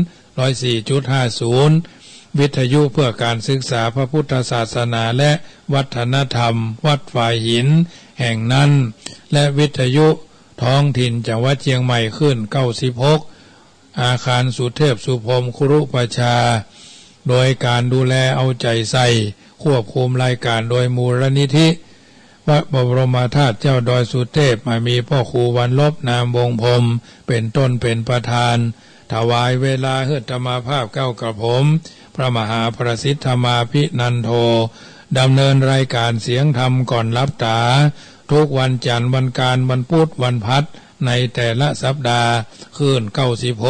104.50วิทยุเพื่อการศึกษาพระพุทธศาสนาและวัฒนธรรมวัดฝ่ายหินแห่งนั้นและวิทยุท้องถิ่นจังหวัดเชียงใหม่ขึ้น96อาคารสุเทพสุพรมครุประชาโดยการดูแลเอาใจใส่ควบคุมรายการโดยมูลนิธิวัดบรมธาตุเจ้าดอยสุเทพมามีพ่อครูวันลบนามวงพรมเป็นต้นเป็นประธานถวายเวลาเฮืดธรรมาภาพเก้ากับผมพระมหาประสิทธมาภินันโทดำเนินรายการเสียงธรรมก่อนรับตาทุกวันจันทร์วันการวันพุธวันพัดในแต่ละสัปดาห์คืน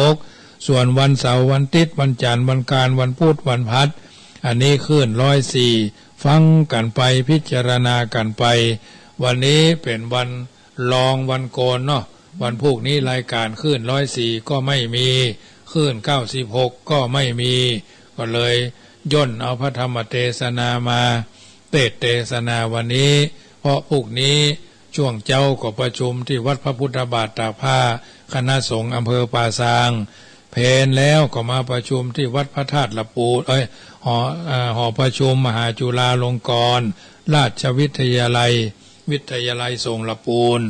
96ส่วนวันเสาร์วันอาทิตย์วันจันทร์วันการวันพุธวันพัดอันนี้คืน104ฟังกันไปพิจารณากันไปวันนี้เป็นวันรองวันโกนเนาะวันพรุ่งนี้รายการคืน104ก็ไม่มี คลื่น96ก็ไม่มีก็เลยย่นเอาพระธรรมเทศนามาเทศนาวันนี้เพราะพวกนี้ช่วงเจ้าก็ประชุมที่วัดพระพุทธบาทตากผ้าคณะสงฆ์อำเภอป่าซางเพนแล้วก็มาประชุมที่วัดพระธาตุละปูหอประชุมมหาจุฬาลงกรณราชวิทยาลัยทรงละปูน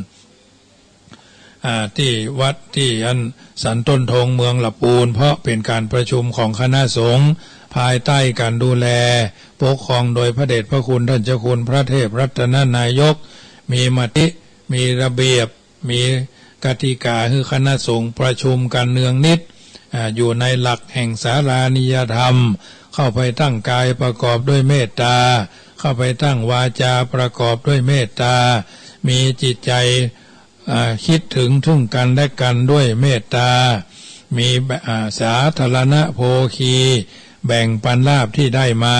ที่วัดที่สันต้นทงเมืองละปูนเพราะเป็นการประชุมของคณะสงฆ์ภายใต้การดูแลปกครองโดยพระเดชพระคุณท่านเจ้าคุณพระเทพรัตนนายกมีมติมีระเบียบมีกติกาคือคณะสงฆ์ประชุมกันเนืองนิดอยู่ในหลักแห่งสารานิยธรรมเข้าไปตั้งกายประกอบด้วยเมตตาเข้าไปตั้งวาจาประกอบด้วยเมตตามีจิตใจคิดถึงกันและกันด้วยเมตตามีสาธารณโภคีแบ่งปันลาภที่ได้มา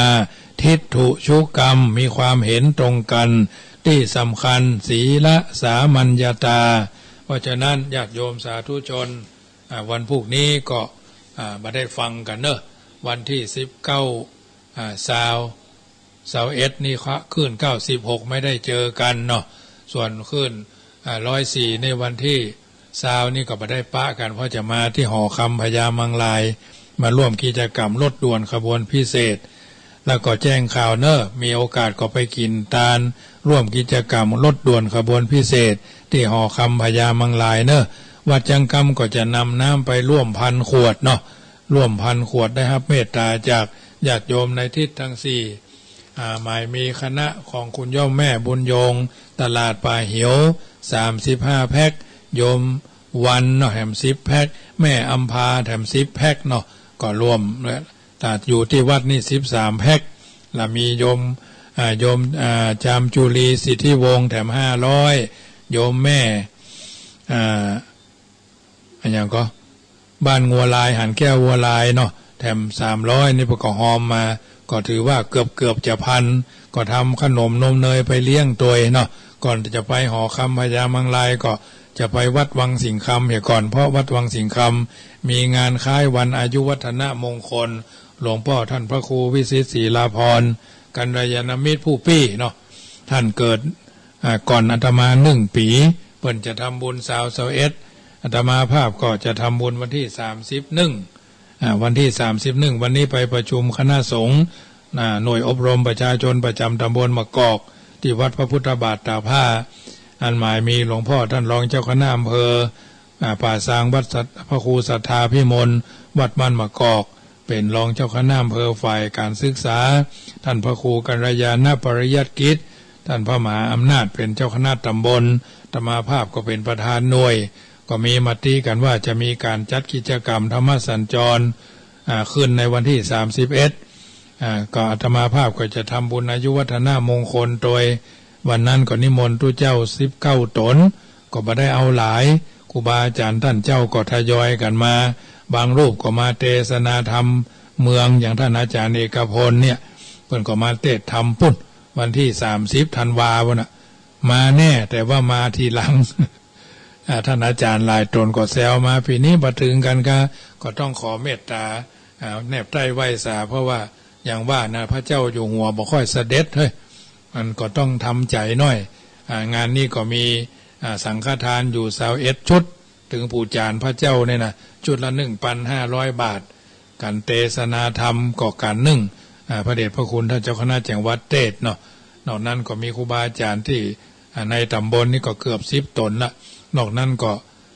ทิฏฐุชุกรรมมีความเห็นตรงกันที่สำคัญศีลสามัญญาตาเพราะฉะนั้นญาติโยมสาธุชนวันพรุ่งนี้ก็มาได้ฟังกันเนอะวันที่1921นี่ขึ้น96ไม่ได้เจอกันเนาะส่วนขึ้น104ในวันที่20นี่ก็มาได้ปะกันเพราะจะมาที่หอคำพญามังลายมาร่วมกิจกรรมรถด่วนขบวนพิเศษแล้วก็แจ้งข่าวเนอะมีโอกาสก็ไปกินตาลร่วมกิจกรรมรถด่วนขบวนพิเศษที่หอคำพญามังลายเนอะวัดจังกำก็จะนำน้ำไปร่วม1,000 ขวดเนาะร่วม1,000 ขวดได้ครับเมตตาจากญาติโยมในทิศทั้ง4หมายมีคณะของคุณย่อมแม่บุญยงตลาดป่าเหียว35 แพ็คโยมวันเนาะแถม10 แพ็คแม่อัมพาแถม10 แพ็คเนาะก็รวมแต่อยู่ที่วัดนี่13 แพ็คแล้วมีโยมจามจุลีสิทธิวงศ์แถม500โยมแม่อย่างก็บ้านงัวลายหันแก้ววัวลายเนาะแถม300นี่ประกอบหอมมาก็ถือว่าเกือบจะพันก็ทำขนมนมเนยไปเลี้ยงตัวเนาะก่อนจะไปหอคำพญามังลายก็จะไปวัดวังสิงคำเหี่ยก่อนเพราะวัดวังสิงคำมีงานคล้ายวันอายุวัฒนมงคลหลวงพ่อท่านพระครูวิสิตศรีลาภรณ์กัลยาณมิตรผู้ปี้เนาะท่านเกิดก่อนอาตมา1 ปีเพิ่นจะทำบุญ21อาตมาภาพก็จะทำบุญวันที่31วันที่31วันนี้ไปประชุมคณะสงฆ์หน่วยอบรมประชาชนประจำตำบลมะกอกที่วัดพระพุทธบาทตากผ้าอันหมายมีหลวงพ่อท่านรองเจ้าคณะอำเภอป่าซางวัดพระครูศรัทธาพิมลวัดบ้านมะกอกเป็นรองเจ้าคณะอำเภอฝ่ายการศึกษาท่านพระครูกัลยาณปริยัติกิจท่านพระมหาอำนาจเป็นเจ้าคณะตำบลอาตมาภาพก็เป็นประธานหน่วยก็มีมติกันว่าจะมีการจัดกิจกรรมธรรมสัญจรขึ้นในวันที่31ก็อาตมาภาพก็จะทำบุญอายุวัฒนมงคลโดยวันนั้นก็นิมนต์ทุเจ้า19 ตนก็บ่ได้เอาหลายครูบาอาจารย์ท่านเจ้าก็ทยอยกันมาบางรูปก็มาเทศนาธรรมเมืองอย่างท่านอาจารย์เอกพลเนี่ยเพิ่นก็มาเทศธรรมปุ่นวันที่30 ธันวาคมน่ะมาแน่แต่ว่ามาทีหลัง ท่านอาจารย์หลายตนก็แซวมาปีนี้มาถึงกันก็ต้องขอเมตตาแนบใต้ไหว้สาเพราะว่าอย่างว่านะพระเจ้าอยู่หัวบ่ค่อยเสด็จเฮ้ยมันก็ต้องทำใจหน่อยงานนี้ก็มีสังฆทานอยู่21 ชุดถึงปู่จานพระเจ้าเนี่ยนะชุดละ 1,500 บาทการเทศนาธรรมก็การนึ่งพระเดชพระคุณท่านเจ้าคณะจังหวัดเทศเนาะนอกนั้นก็มีครูบาอาจารย์ที่ในตำบลนี่ก็เกือบ10 ตนละนอกนั้นก็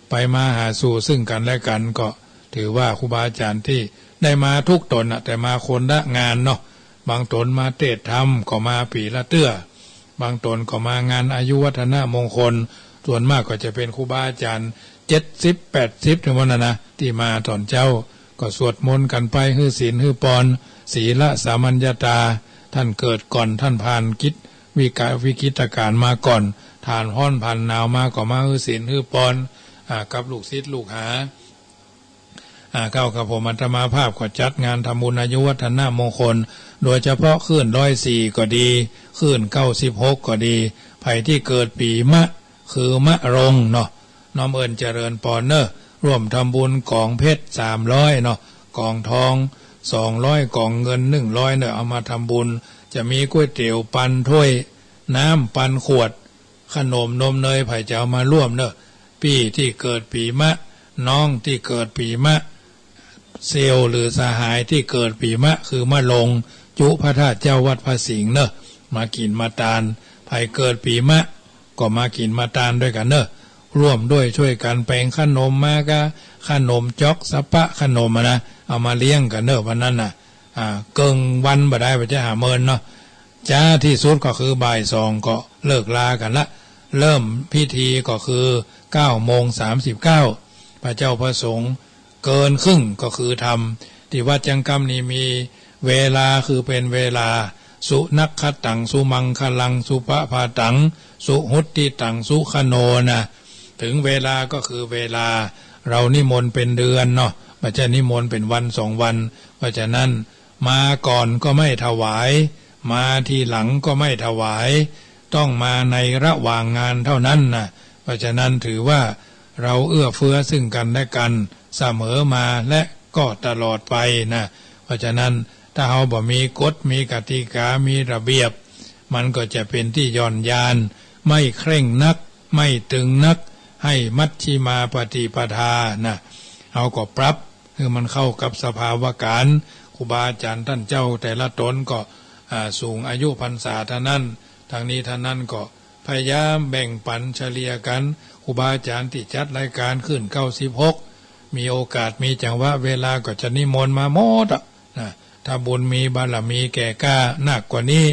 ไปมาหาสู่ซึ่งกันและกันก็ถือว่าครูบาอาจารย์ที่ได้มาทุกตนแต่มาคนละงานเนาะบางตนมาเทศธรรมก็มาปีละเตื้อบางตนก็มางานอายุวัฒนมงคลส่วนมากก็จะเป็นครูบาอาจารย์70-80ถึงวันนะที่มาตอนเจ้าก็สวดมนต์กันไปฮื้อศีลฮื้อปอนศีลสามัญญาตาท่านเกิดก่อนท่านผ่านวิกฤตการณ์มาก่อนทานห้อนผ่านหนาวมาก็มาฮื้อศีลฮื้อปอนกับลูกศิษย์ลูกหาเข้ากับผมอาตมาภาพก็จัดงานทำบุญอายุวัฒนมงคลโดยเฉพาะขึ้น104ก็ดีขึ้น96ก็ดีไผที่เกิดปีมะคือมะรงเนาะน้อมเอิญเจริญปอนเนอร์ ร่วมทำบุญกองเพชร300เนาะกองทอง200กองเงิน100เนี่ยเอามาทำบุญจะมีก๋วยเตี๋ยวปันถ้วยน้ำปันขวดขนมนมเนยไผ่จะเอามาร่วมเนอะพี่ที่เกิดปีมะน้องที่เกิดปีมะเซลหรือสหายที่เกิดปีมะคือมะลงจุพระธาตุเจ้าวัดพระสิงห์เนอะมากินมาตาลไผ่เกิดปีมะก็มากินมาตาลด้วยกันเนอะร่วมด้วยช่วยกันแปลงขนมมากะขนมจอกสัปปะขนมนะเอามาเลี้ยงกันเนอะวันนั้นน่ะเกิงวันบ่ได้ไปจะหาเมินเนาะจ้าที่สุดก็คือบ่าย2ก็เลิกลากันละเริ่มพิธีก็คือ9:39พระเจ้าพระสงฆ์เกินครึ่งก็คือทำที่วัดจังกำนี้มีเวลาคือเป็นเวลาสุนักขตังสุมังคลังสุปะพาตังสุหุตติตังสุขโนนะถึงเวลาก็คือเวลาเรานิมนต์เป็นเดือนเนาะไม่ใช่นิมนต์เป็นวัน2 วันเพราะฉะนั้นมาก่อนก็ไม่ถวายมาทีหลังก็ไม่ถวายต้องมาในระหว่างงานเท่านั้นนะเพราะฉะนั้นถือว่าเราเอื้อเฟื้อซึ่งกันและกันเสมอมาและก็ตลอดไปนะเพราะฉะนั้นถ้าเราบ่มีกฎมีกติกามีระเบียบมันก็จะเป็นที่ย่อนยานไม่เคร่งนักไม่ตึงนักให้มัชฌิมาปฏิปทานะเอาก็ปรับคือมันเข้ากับสภาวะการครูบาอาจารย์ท่านเจ้าแต่ละตนก็สูงอายุพรรษาท่านั้นทางนี้ท่านนั้นก็พยายามแบ่งปันเฉลี่ยกันครูบาอาจารย์ที่จัดรายการขึ้น96มีโอกาสมีจังหวะเวลาก็จะนิมนต์มาหมดนะถ้าบุญมีบารมีแก่กล้านักกว่านี้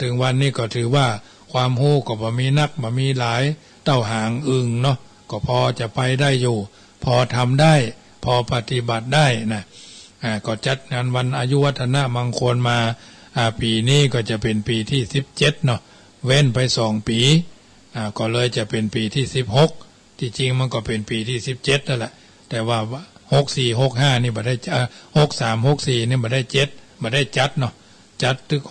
ถึงวันนี้ก็ถือว่าความหู้ก็บ่มีนักบ่มีหลายเต้าหางอึ่งเนาะก็พอจะไปได้อยู่พอทำได้พอปฏิบัติได้นะก็จัดงานวันอายุวัฒนะมงคลมาปีนี้ก็จะเป็นปีที่17เนาะเว้นไป2 ปีก็เลยจะเป็นปีที่16ที่จริงมันก็เป็นปีที่17นั่นแหละแต่ว่า64 65นี่บ่ได้63 64นี่บ่ได้บ่ได้จัดเนาะจัดตึก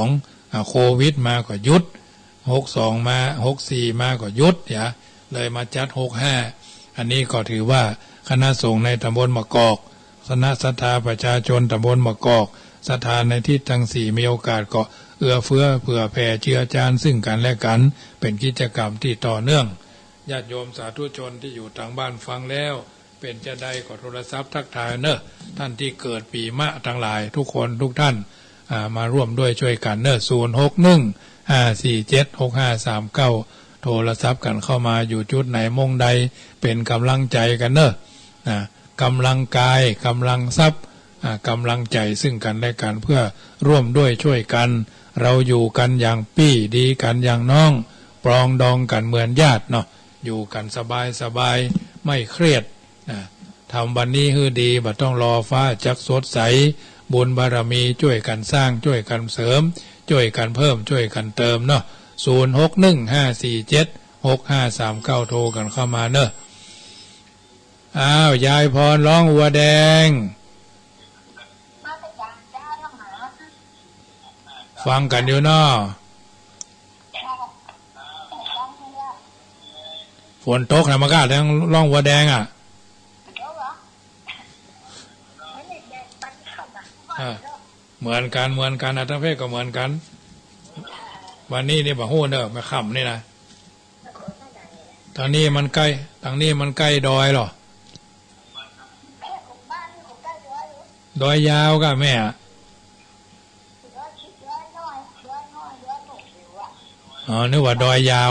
62โควิดมาก็หยุด62มา64มาก็หยุดเลยมาจัด65อันนี้ก็ถือว่าคณะสงฆ์ในตำบลมะกอกคณะศรัทธาประชาชนตำบลมะกอกศรัทธาในทิศทั้ง4มีโอกาสก็เอื้อเฟื้อเผื่อแผ่เชื้อจานซึ่งกันและกันเป็นกิจกรรมที่ต่อเนื่องญาติโยมสาธุชนที่อยู่ทางบ้านฟังแล้วเป็นจะได้ก็โทรศัพท์ทักทายเนอะท่านที่เกิดปีมะทั้งหลายทุกคนทุกท่านมาร่วมด้วยช่วยกันเนอะ061-547-6539โทรศัพท์กันเข้ามาอยู่จุดไหนมงใดเป็นกำลังใจกันเนอะกำลังกายกำลังทรัพย์กำลังใจซึ่งกันและกันเพื่อร่วมด้วยช่วยกันเราอยู่กันอย่างปี้ดีกันอย่างน้องปรองดองกันเหมือนญาติเนาะอยู่กันสบายสบายไม่เครียดทำวันนี้ฮือดีบ่ต้องรอฟ้าจักสดใสบุญบารมีช่วยกันสร้างช่วยกันเสริมช่วยกันเพิ่มช่วยกันเติมเนาะ061-547-6539โทรกันเข้ามาเนอะอ้าวยายพรร้องวัวแดงฟังกันอยู่เนาะฝนตกนะมันก็ต้องร้องวัวแดงเหมือนกันทั้งเพศก็เหมือนกันวันนี้นี่บ่ฮู้เนอะมาค่ำนี่นะทางนี้มันใกล้ดอยหรอดอยยาวก็แม่นึกว่าดอยยาว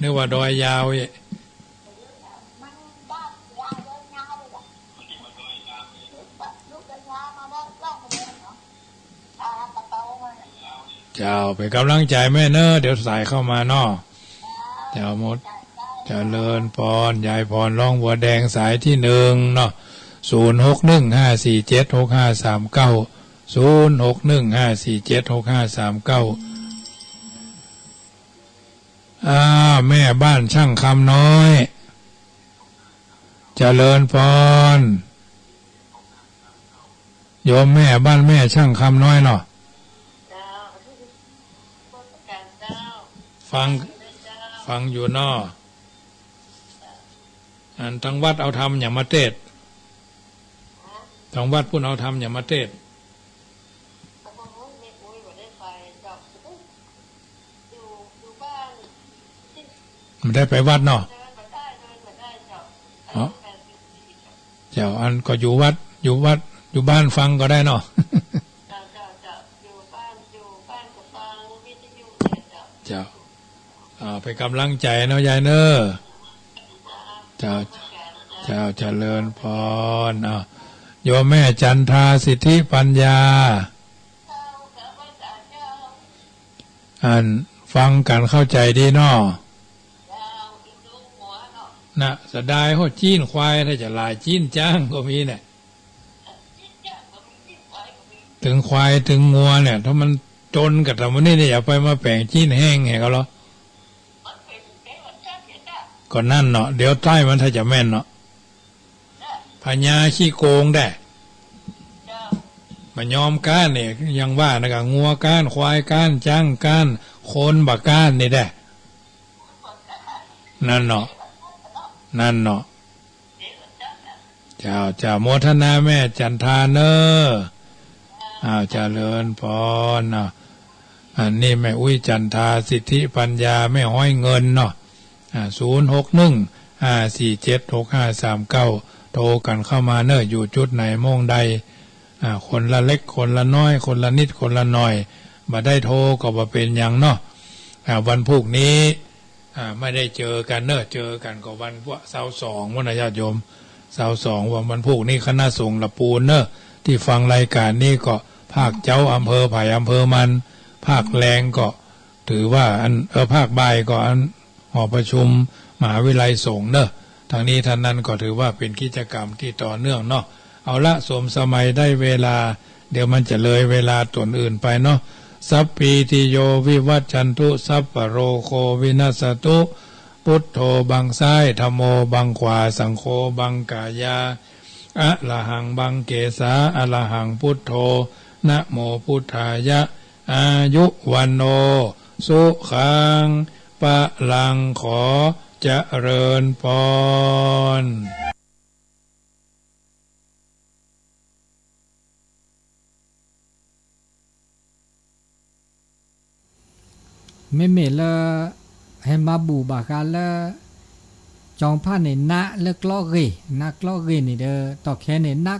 นึกว่าดอยยาวเจ้าไปกำลังใจแม่เนอะเดี๋ยวสายเข้ามาเนาะเจ้าหมดเจริญพรยายพรร้องวัวแดงสายที่1เนาะ061-547-6539 061-547-6539แม่บ้านช่างคำน้อยเจริญพรโยมแม่บ้านแม่ช่างคำน้อยเนาะฟังอยู่เนาะ ทางวัดเอาทำอย่างมาเทศทางวัดพุ่นเอาทำอย่างมาเทศมันได้ไปวัดเนาะเจ้าอันก็อยู่วัดอยู่บ้านฟังก็ได้เนาะเจ้าไปกำลังใจเนาะยายเนอเจ้าเจริญพรโยมแม่จันทราสิทธิปัญญาฟังกันเข้าใจดีเนาะนะสะดายหัวจีนควายถ้าจะลายจีนจ้างก็มีเนี่ยถึงควายถึงงัวเนี่ยถ้ามันจนกับเราเนี่ยอย่าไปมาแปลงจีนแห้งไงก็หรอก็นั่นเนาะเดี๋ยวใต้มันถ้าจะแม่นเนาะพญาขี้โกงได้มายอมก้านเนี่ยยังว่านะกับงัวก้านควายก้านจ้างก้านโคนบักก้านนี่ได้นั่นเนาะเจ้าโมทนาแม่จันทาเนอเจริญพรอันนี้แม่อุ้ยจันทาสิทธิปัญญาแม่ห้อยเงินเนาะ061-547-6539โทรกันเข้ามาเนอะอยู่จุดไหนโมงใดคนละเล็กคนละน้อยคนละนิดคนละหน่อยมาได้โทรก็บ่เป็นอย่างเนาะวันพรุ่งนี้ไม่ได้เจอกันเนอะเจอกันก็วันพวกเสาร์2วันญาติโยมเสาร์2วันพรุ่งนี้คณะสงฆ์ละปูนเนอะที่ฟังรายการนี้ก็ภาคเจ้าอำเภอไผ่อำเภอมันภาคแรงก็ถือว่าภาคบ่ายก็หอประชุมมหาวิทยาลัยสงฆ์เนอะทางนี้ท่านนั้นก็ถือว่าเป็นกิจกรรมที่ต่อเนื่องเนาะเอาละสมสมัยได้เวลาเดี๋ยวมันจะเลยเวลาตัวอื่นไปเนาะสัพพีติโยวิวัชชันตุสัพพโรโควินัสตุพุทโธบังซ้ายธัมโมบังขวาสังโฆบังกายาอะระหังบังเกสาอะระหังพุทโธนะโมพุทธายะอายุวันโนสุขังปะลังขอเจริญพรไม่เมละให้มาบูบากันละจองผ้าในนะเลิกล้อเกนักล้อเกนี่เด้อต่อแค่ในนัก